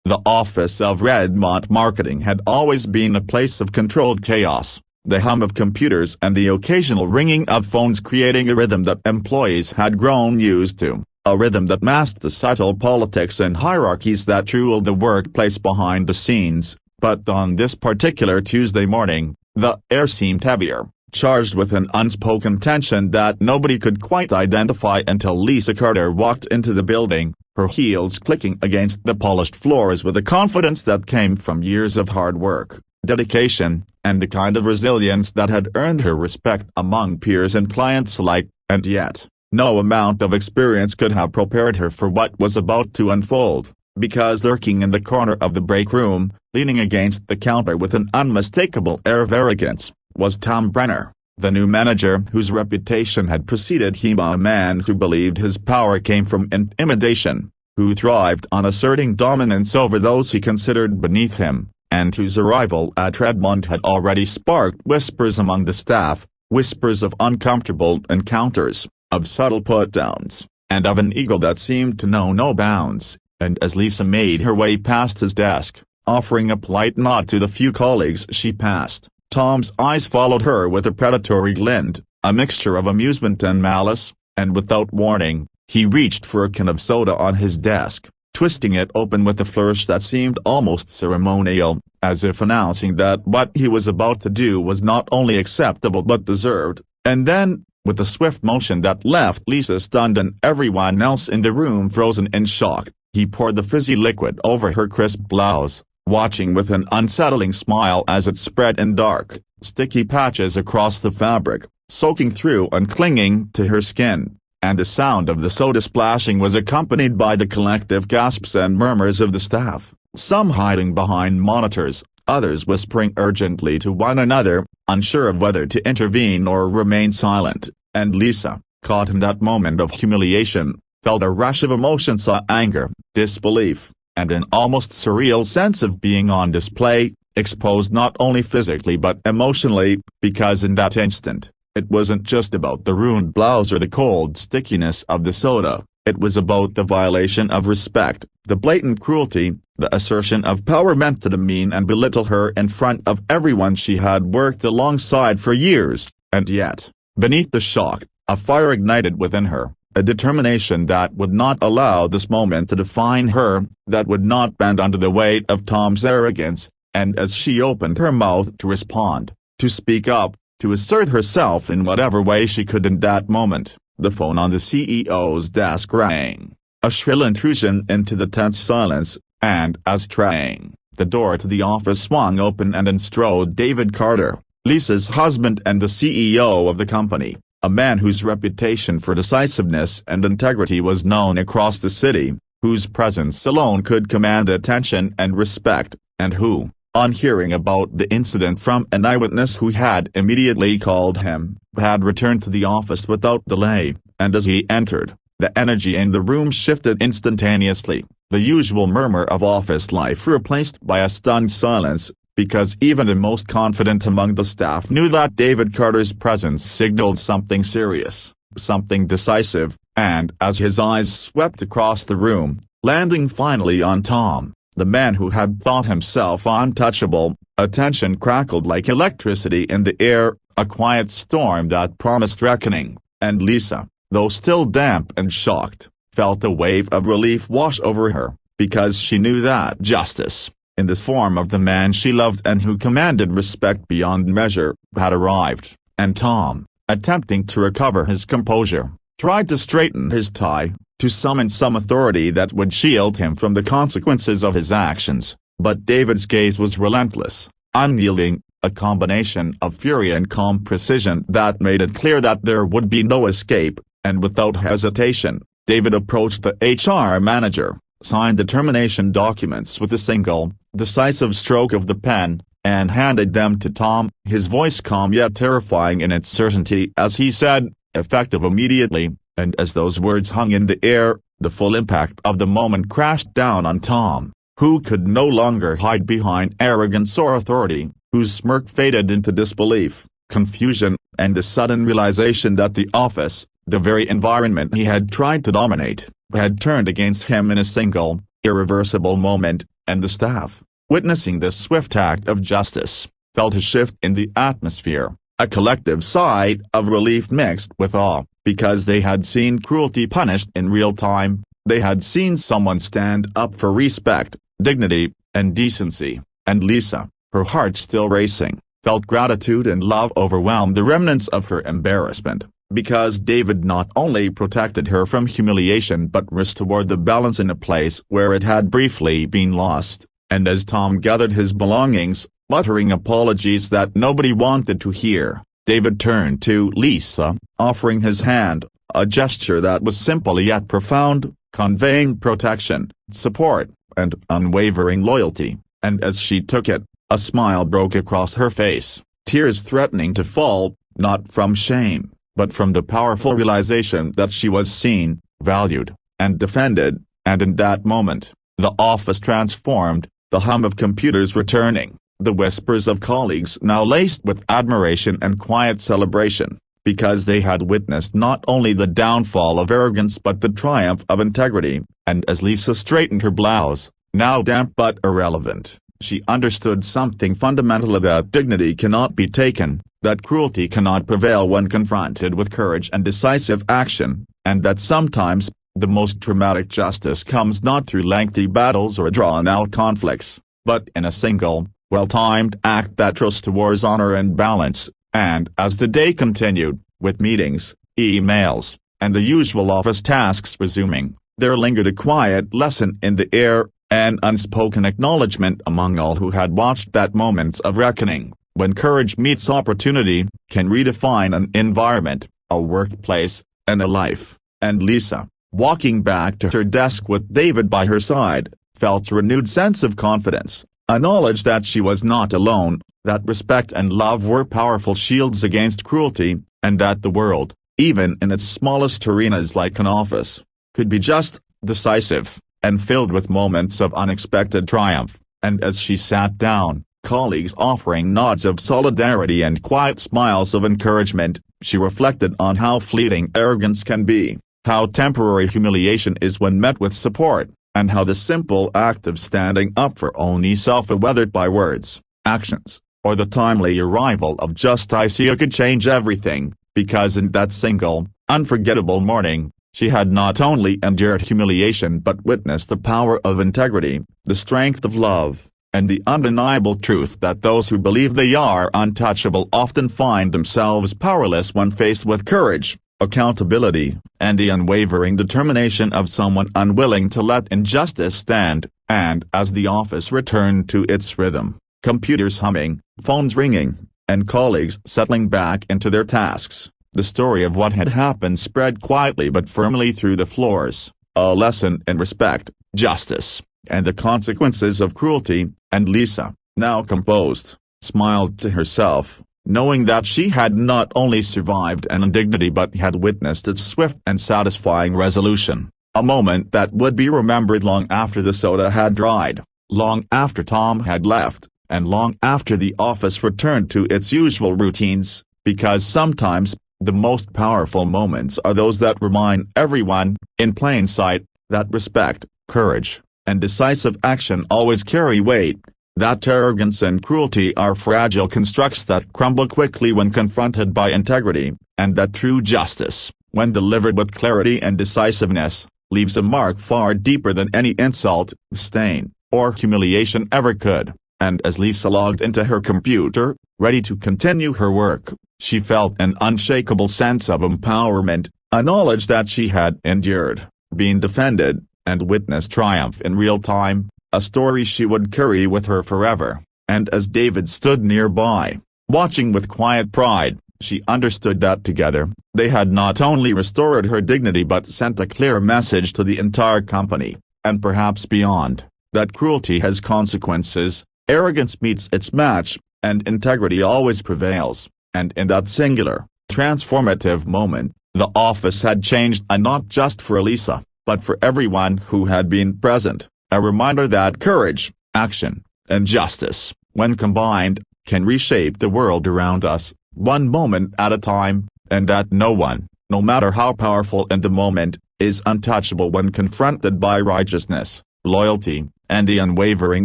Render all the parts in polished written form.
The office of Redmont Marketing had always been a place of controlled chaos, the hum of computers and the occasional ringing of phones creating a rhythm that employees had grown used to, a rhythm that masked the subtle politics and hierarchies that ruled the workplace behind the scenes. But on this particular Tuesday morning, the air seemed heavier, charged with an unspoken tension that nobody could quite identify until Lisa Carter walked into the building, her heels clicking against the polished floors with a confidence that came from years of hard work, dedication, and the kind of resilience that had earned her respect among peers and clients alike. And yet, no amount of experience could have prepared her for what was about to unfold, because lurking in the corner of the break room, leaning against the counter with an unmistakable air of arrogance, was Tom Brenner, the new manager whose reputation had preceded him, a man who believed his power came from intimidation, who thrived on asserting dominance over those he considered beneath him, and whose arrival at Redmont had already sparked whispers among the staff, whispers of uncomfortable encounters, of subtle put-downs, and of an ego that seemed to know no bounds. And as Lisa made her way past his desk, offering a polite nod to the few colleagues she passed, Tom's eyes followed her with a predatory glint, a mixture of amusement and malice, and without warning, he reached for a can of soda on his desk, twisting it open with a flourish that seemed almost ceremonial, as if announcing that what he was about to do was not only acceptable but deserved. And then, with a swift motion that left Lisa stunned and everyone else in the room frozen in shock, he poured the fizzy liquid over her crisp blouse, watching with an unsettling smile as it spread in dark, sticky patches across the fabric, soaking through and clinging to her skin. And the sound of the soda splashing was accompanied by the collective gasps and murmurs of the staff, some hiding behind monitors, others whispering urgently to one another, unsure of whether to intervene or remain silent. And Lisa, caught in that moment of humiliation, felt a rush of emotion, saw anger, disbelief, and an almost surreal sense of being on display, exposed not only physically but emotionally, because in that instant, it wasn't just about the ruined blouse or the cold stickiness of the soda, it was about the violation of respect, the blatant cruelty, the assertion of power meant to demean and belittle her in front of everyone she had worked alongside for years. And yet, beneath the shock, a fire ignited within her, a determination that would not allow this moment to define her, that would not bend under the weight of Tom's arrogance. And as she opened her mouth to respond, to speak up, to assert herself in whatever way she could in that moment, the phone on the CEO's desk rang, a shrill intrusion into the tense silence, and as it rang, the door to the office swung open and in strode David Carter, Lisa's husband and the CEO of the company, a man whose reputation for decisiveness and integrity was known across the city, whose presence alone could command attention and respect, and who, on hearing about the incident from an eyewitness who had immediately called him, had returned to the office without delay. And as he entered, the energy in the room shifted instantaneously, the usual murmur of office life replaced by a stunned silence, because even the most confident among the staff knew that David Carter's presence signaled something serious, something decisive. And as his eyes swept across the room, landing finally on Tom, the man who had thought himself untouchable, attention crackled like electricity in the air, a quiet storm that promised reckoning. And Lisa, though still damp and shocked, felt a wave of relief wash over her, because she knew that justice, in the form of the man she loved and who commanded respect beyond measure, had arrived. And Tom, attempting to recover his composure, tried to straighten his tie, to summon some authority that would shield him from the consequences of his actions. But David's gaze was relentless, unyielding, a combination of fury and calm precision that made it clear that there would be no escape. And without hesitation, David approached the HR manager, signed the termination documents with a single, decisive stroke of the pen, and handed them to Tom, his voice calm yet terrifying in its certainty as he said, "Effective immediately." And as those words hung in the air, the full impact of the moment crashed down on Tom, who could no longer hide behind arrogance or authority, whose smirk faded into disbelief, confusion, and the sudden realization that the office, the very environment he had tried to dominate, had turned against him in a single, irreversible moment. and the staff, witnessing this swift act of justice, felt a shift in the atmosphere, a collective sigh of relief mixed with awe, because they had seen cruelty punished in real time. They had seen someone stand up for respect, dignity, and decency, and Lisa, her heart still racing, felt gratitude and love overwhelm the remnants of her embarrassment, because David not only protected her from humiliation but restored the balance in a place where it had briefly been lost. And as Tom gathered his belongings, muttering apologies that nobody wanted to hear, David turned to Lisa, offering his hand, a gesture that was simple yet profound, conveying protection, support, and unwavering loyalty. And as she took it, a smile broke across her face, tears threatening to fall, not from shame, but from the powerful realization that she was seen, valued, and defended. And in that moment, the office transformed, the hum of computers returning, the whispers of colleagues now laced with admiration and quiet celebration, because they had witnessed not only the downfall of arrogance but the triumph of integrity. And as Lisa straightened her blouse, now damp but irrelevant, she understood something fundamental: that dignity cannot be taken, that cruelty cannot prevail when confronted with courage and decisive action, and that sometimes, the most dramatic justice comes not through lengthy battles or drawn-out conflicts, but in a single, well-timed act that trusts towards honor and balance. And as the day continued, with meetings, emails, and the usual office tasks resuming, there lingered a quiet lesson in the air, an unspoken acknowledgement among all who had watched that moments of reckoning, when courage meets opportunity, can redefine an environment, a workplace, and a life. And Lisa, walking back to her desk with David by her side, felt a renewed sense of confidence, a knowledge that she was not alone, that respect and love were powerful shields against cruelty, and that the world, even in its smallest arenas like an office, could be just, decisive, and filled with moments of unexpected triumph. And as she sat down, colleagues offering nods of solidarity and quiet smiles of encouragement, she reflected on how fleeting arrogance can be, how temporary humiliation is when met with support, and how the simple act of standing up for own self, weathered by words, actions, or the timely arrival of justice, could change everything, because in that single, unforgettable morning, she had not only endured humiliation but witnessed the power of integrity, the strength of love, and the undeniable truth that those who believe they are untouchable often find themselves powerless when faced with courage, accountability, and the unwavering determination of someone unwilling to let injustice stand. And as the office returned to its rhythm, computers humming, phones ringing, and colleagues settling back into their tasks, the story of what had happened spread quietly but firmly through the floors, a lesson in respect, justice, and the consequences of cruelty. And Lisa, now composed, smiled to herself, knowing that she had not only survived an indignity but had witnessed its swift and satisfying resolution, a moment that would be remembered long after the soda had dried, long after Tom had left, and long after the office returned to its usual routines, because sometimes, the most powerful moments are those that remind everyone, in plain sight, that respect, courage, and decisive action always carry weight, that arrogance and cruelty are fragile constructs that crumble quickly when confronted by integrity, and that true justice, when delivered with clarity and decisiveness, leaves a mark far deeper than any insult, stain, or humiliation ever could. And as Lisa logged into her computer, ready to continue her work, she felt an unshakable sense of empowerment, a knowledge that she had endured, been defended, and witnessed triumph in real time, a story she would carry with her forever. And as David stood nearby, watching with quiet pride, she understood that together, they had not only restored her dignity but sent a clear message to the entire company, and perhaps beyond, that cruelty has consequences, arrogance meets its match, and integrity always prevails. And in that singular, transformative moment, the office had changed, and not just for Lisa, but for everyone who had been present, a reminder that courage, action, and justice, when combined, can reshape the world around us, one moment at a time, and that no one, no matter how powerful in the moment, is untouchable when confronted by righteousness, loyalty, and the unwavering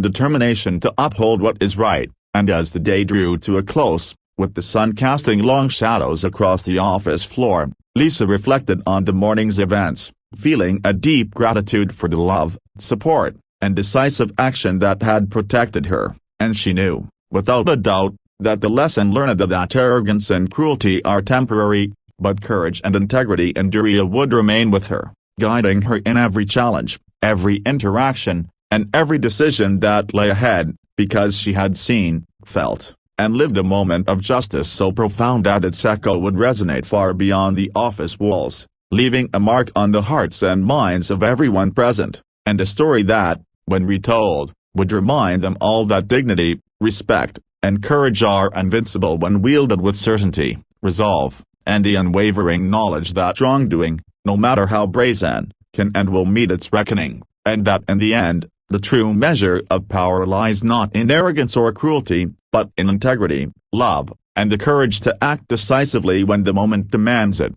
determination to uphold what is right. And as the day drew to a close, with the sun casting long shadows across the office floor, Lisa reflected on the morning's events, feeling a deep gratitude for the love, support, and decisive action that had protected her, and she knew, without a doubt, that the lesson learned that arrogance and cruelty are temporary, but courage and integrity endure would remain with her, guiding her in every challenge, every interaction, and every decision that lay ahead, because she had seen, felt, and lived a moment of justice so profound that its echo would resonate far beyond the office walls, leaving a mark on the hearts and minds of everyone present, and a story that, when retold, would remind them all that dignity, respect, and courage are invincible when wielded with certainty, resolve, and the unwavering knowledge that wrongdoing, no matter how brazen, can and will meet its reckoning, and that in the end, the true measure of power lies not in arrogance or cruelty, but in integrity, love, and the courage to act decisively when the moment demands it.